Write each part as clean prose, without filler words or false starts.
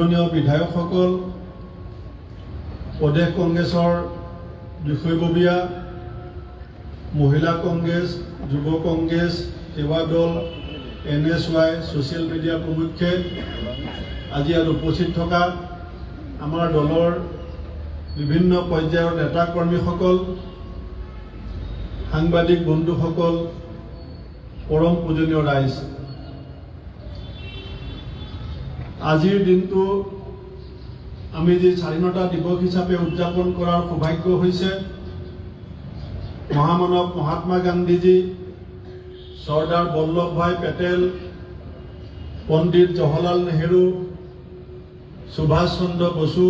মাননীয় বিধায়কসকল, প্ৰদেশ কংগ্ৰেছৰ বিষয়ববীয়া, মহিলা কংগ্ৰেছ, যুৱ কংগ্ৰেছ, সেৱা দল, NSY, ছ'চিয়েল মিডিয়া প্ৰমুখ্যে আজি ইয়াত উপস্থিত থকা আমাৰ দলৰ বিভিন্ন পৰ্যায়ৰ নেতা কৰ্মীসকল, সাংবাদিক বন্ধুসকল, পৰম পূজনীয় ৰাইজ, আজিৰ দিনটো আমি যি স্বাধীনতা দিৱস হিচাপে উদযাপন কৰাৰ সৌভাগ্য হৈছে মহামানৱ মহাত্মা গান্ধীজী, চৰ্দাৰ বল্লভভাই পেটেল, পণ্ডিত জৱাহৰলাল নেহৰু, সুভাষ চন্দ্ৰ বসু,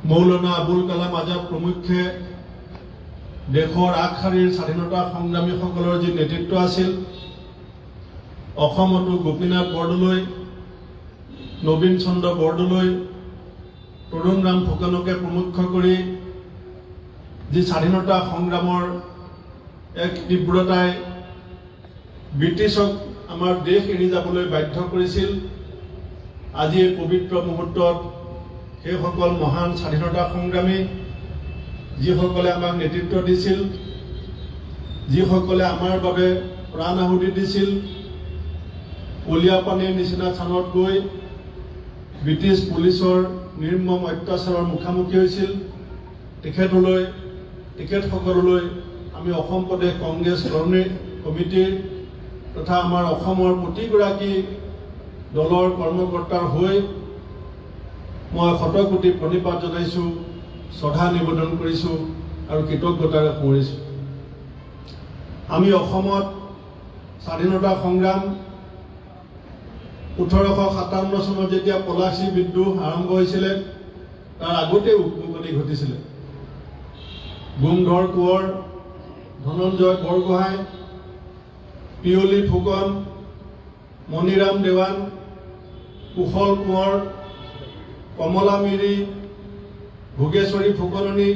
মৌলানা আবুল কালাম আজাদ প্ৰমুখ্যে দেশৰ আগশাৰীৰ স্বাধীনতা সংগ্ৰামীসকলৰ যি নেতৃত্ব আছিল, অসমতো গোপীনাথ বৰদলৈ, নবীন চন্দ্ৰ বৰদলৈ, তৰুণৰাম ফুকনকে প্ৰমুখ্য কৰি যি স্বাধীনতা সংগ্ৰামৰ এক তীব্ৰতাই ব্ৰিটিছক আমাৰ দেশ এৰি যাবলৈ বাধ্য কৰিছিল। আজি এই পবিত্ৰ মুহূৰ্তত সেইসকল মহান স্বাধীনতা সংগ্ৰামী, যিসকলে আমাক নেতৃত্ব দিছিল, যিসকলে আমাৰ বাবে প্ৰাণ আহুতি দিছিল, কলীয়াপানীৰ নিচিনা স্থানত গৈ ব্ৰিটিছ পুলিচৰ নিৰ্মম অত্যাচাৰৰ মুখামুখি হৈছিল, তেখেতসকললৈ আমি অসম প্ৰদেশ কংগ্ৰেছ কমিটিৰ তথা আমাৰ অসমৰ প্ৰতিগৰাকী দলৰ কৰ্মকৰ্তাৰ হৈ মই শতকোটি প্ৰণিপাত জনাইছোঁ, শ্ৰদ্ধা নিবেদন কৰিছোঁ আৰু কৃতজ্ঞতাৰে সোঁৱৰিছোঁ। আমি অসমত স্বাধীনতা সংগ্ৰাম 1857 চনত যেতিয়া পলাচী বিদ্ৰোহ আৰম্ভ হৈছিলে, তাৰ আগতেই উকমুকনি ঘটিছিলে। গুণধৰ কোঁৱৰ, ধনঞ্জয় বৰগোহাঁই, পিয়লি ফুকন, মণিৰাম দেৱান, কুশল কোঁৱৰ, কমলা মিৰি, ভোগেশ্বৰী ফুকননী,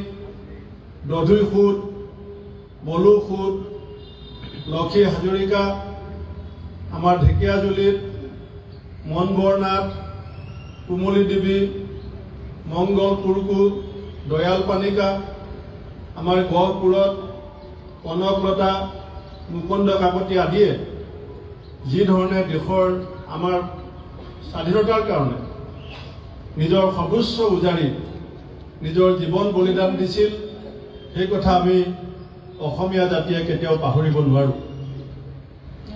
দধুই সুদ, বলু সুদ, লক্ষী হাজৰিকা, আমাৰ ঢেকীয়াজুলিত মনবৰ নাথ, কুমলী দেৱী, মংগল কুৰুকু, দয়াল পানিকা, আমাৰ গহপুৰত কনকলতা, মুকুন্দ কাকতি আদিয়ে যি ধৰণে দেশৰ আমাৰ স্বাধীনতাৰ কাৰণে নিজৰ সৰ্বোচ্চ উজাৰি নিজৰ জীৱন বলিদান দিছিল, সেই কথা আমি অসমীয়া জাতিয়ে কেতিয়াও পাহৰিব নোৱাৰোঁ।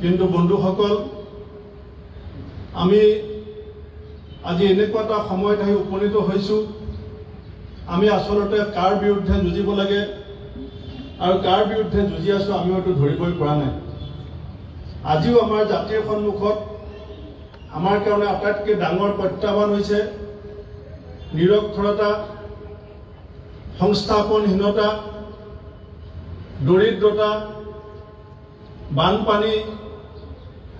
কিন্তু বন্ধুসকল, আমি আজি এনেকুৱা এটা সময়ত আহি উপনীত হৈছোঁ, আমি আচলতে কাৰ বিৰুদ্ধে যুঁজিব লাগে আৰু কাৰ বিৰুদ্ধে যুঁজি আছোঁ আমি হয়তো ধৰিবই পৰা নাই। আজিও আমাৰ জাতিৰ সন্মুখত আমাৰ কাৰণে আটাইতকৈ ডাঙৰ প্ৰত্যাহ্বান হৈছে নিৰক্ষৰতা, সংস্থাপনহীনতা, দৰিদ্ৰতা, বানপানী,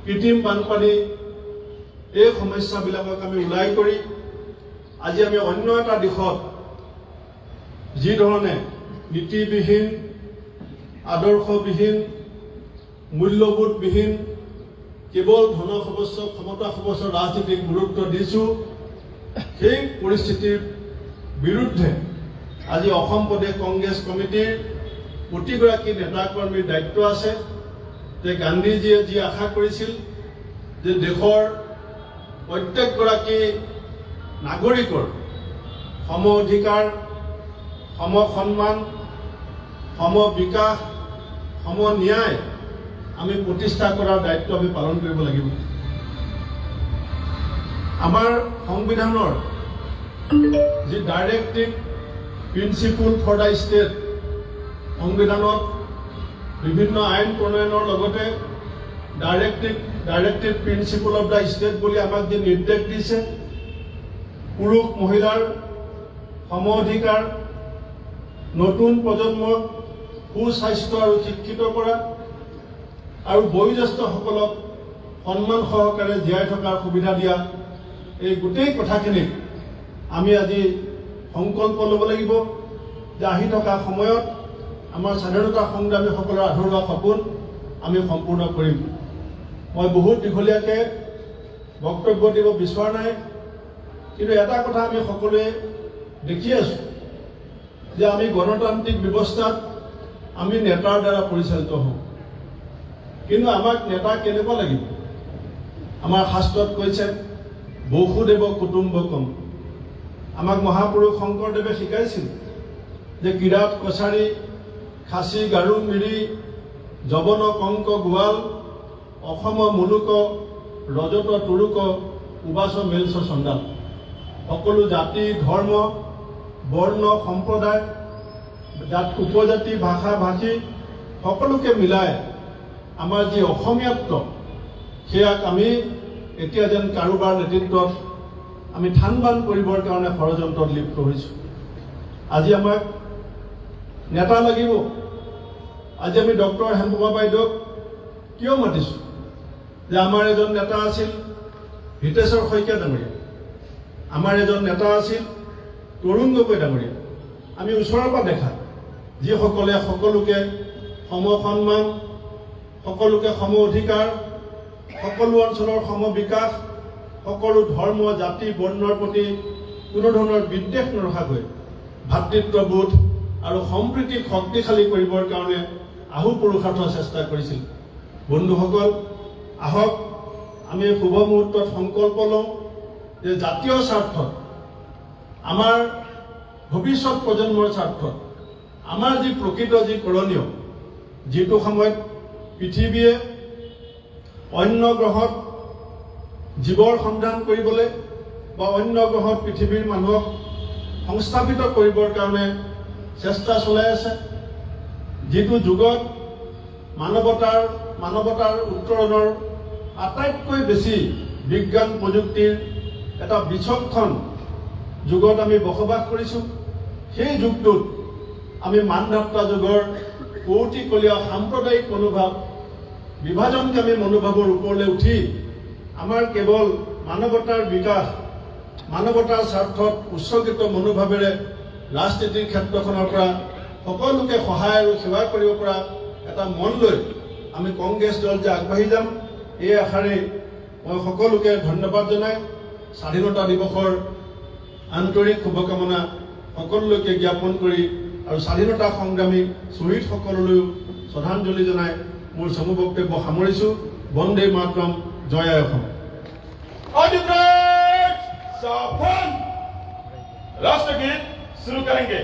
কৃত্ৰিম বানপানী, এই সমস্যাবিলাকক আমি ওলাই কৰি আজি আমি অন্য এটা দিশত যি ধৰণে নীতিবিহীন, আদৰ্শবিহীন, মূল্যবোধবিহীন, কেৱল ধন সৰ্বস্ব, ক্ষমতা সৰ্বস্ব ৰাজনীতিক গুৰুত্ব দিছোঁ, সেই পৰিস্থিতিৰ বিৰুদ্ধে আজি অসম প্ৰদেশ কংগ্ৰেছ কমিটিৰ প্ৰতিগৰাকী নেতাকৰ্মীৰ দায়িত্ব আছে যে গান্ধীজীয়ে যি আশা কৰিছিল যে দেশৰ প্ৰত্যেকগৰাকী নাগৰিকৰ সম অধিকাৰ, সম সন্মান, সম বিকাশ, সম ন্যায় আমি প্ৰতিষ্ঠা কৰাৰ দায়িত্ব আমি পালন কৰিব লাগিব। আমাৰ সংবিধানৰ যি directive principle for the state, সংবিধানত বিভিন্ন আইন প্ৰণয়নৰ লগতে directive principle of the state বুলি আমাক যি নিৰ্দেশ দিছে, পুৰুষ মহিলাৰ সম অধিকাৰ, নতুন প্ৰজন্মক সুস্বাস্থ্য আৰু শিক্ষিত কৰা আৰু বয়োজ্যেষ্ঠসকলক সন্মান সহকাৰে জীয়াই থকাৰ সুবিধা দিয়া, এই গোটেই কথাখিনিক আমি আজি সংকল্প ল'ব লাগিব যে আহি থকা সময়ত আমাৰ স্বাধীনতা সংগ্ৰামীসকলৰ আধৰুৱা সপোন আমি সম্পূৰ্ণ কৰিম। মই বহুত দীঘলীয়াকৈ বক্তব্য দিব বিচৰা নাই, কিন্তু এটা কথা আমি সকলোৱে দেখি আছোঁ যে আমি গণতান্ত্ৰিক ব্যৱস্থাত আমি নেতাৰ দ্বাৰা পৰিচালিত হওঁ। কিন্তু আমাক নেতা কেনেকুৱা লাগিব? আমাৰ শাস্ত্ৰত কৈছে বসুদেৱ কুটুম্বকম। আমাক মহাপুৰুষ শংকৰদেৱে শিকাইছিল যে কিৰাত কছাৰী, খাচী গাৰু মিৰি, যৱন কংক গোৱাল, অসম মুলুক, ৰজত তুৰুক, উবাচ মেলছ চণ্ডাল। সকলো জাতি, ধৰ্ম, বৰ্ণ, সম্প্ৰদায়, উপজাতি, ভাষা ভাষী সকলোকে মিলাই আমাৰ যি অসমীয়াত্ব, সেয়াক আমি এতিয়া যেন কাৰোবাৰ নেতৃত্বত আমি থান বান কৰিবৰ কাৰণে ষড়যন্ত্ৰত লিপ্ত হৈছোঁ। আজি আমাক নেতা লাগিব। আজি আমি ডক্টৰ হেমপ্ৰভা বাইদেউক কিয় মাতিছোঁ? যে আমাৰ এজন নেতা আছিল হিতেশ্বৰ শইকীয়া ডাঙৰীয়া, আমাৰ এজন নেতা আছিল তৰুণ গগৈ ডাঙৰীয়া। আমি ওচৰৰ পৰা দেখা যিসকলে সকলোকে সম সন্মান, সকলোকে সম অধিকাৰ, সকলো অঞ্চলৰ সম বিকাশ, সকলো ধৰ্ম, জাতি, বৰ্ণৰ প্ৰতি কোনো ধৰণৰ বিদ্বেষ নৰখাকৈ ভাতৃত্ববোধ আৰু সম্প্ৰীতিক শক্তিশালী কৰিবৰ কাৰণে আহুপুৰুষাৰ্থ চেষ্টা কৰিছিল। বন্ধুসকল, আহক আমি শুভ মুহূৰ্তত সংকল্প লওঁ যে জাতীয় স্বাৰ্থত, আমাৰ ভৱিষ্যত প্ৰজন্মৰ স্বাৰ্থত, আমাৰ যি প্ৰকৃত যি কৰণীয়, যিটো সময়ত পৃথিৱীয়ে অন্য গ্ৰহত জীৱৰ সন্ধান কৰিবলৈ বা অন্য গ্ৰহত পৃথিৱীৰ মানুহক সংস্থাপিত কৰিবৰ কাৰণে চেষ্টা চলাই আছে, যিটো যুগত মানৱতাৰ উত্তৰণৰ আটাইতকৈ বেছি বিজ্ঞান প্ৰযুক্তিৰ এটা বিচক্ষণ যুগত আমি বসবাস কৰিছোঁ, সেই যুগটোত আমি মানধাত্তা যুগৰ কৌটিকলীয়া সাম্প্ৰদায়িক মনোভাৱ, বিভাজনকামী মনোভাৱৰ ওপৰলৈ উঠি আমাৰ কেৱল মানৱতাৰ বিকাশ, মানৱতাৰ স্বাৰ্থত উৎসৰ্গিত মনোভাৱেৰে ৰাজনীতিৰ ক্ষেত্ৰখনৰ পৰা সকলোকে সহায় আৰু সেৱা কৰিব পৰা এটা মন লৈ আমি কংগ্ৰেছ দল যে আগবাঢ়ি যাম, এই আশাৰে মই সকলোকে ধন্যবাদ জনাই স্বাধীনতা দিৱসৰ আন্তৰিক শুভকামনা সকলোলৈকে জ্ঞাপন কৰি আৰু স্বাধীনতা সংগ্ৰামী শ্বহীদসকললৈও শ্ৰদ্ধাঞ্জলি জনাই মোৰ চমু বক্তব্য সামৰিছোঁ। বন্দে মাতৰম, জয় আই অসম। राष्ट्रगीत शुरू करेंगे।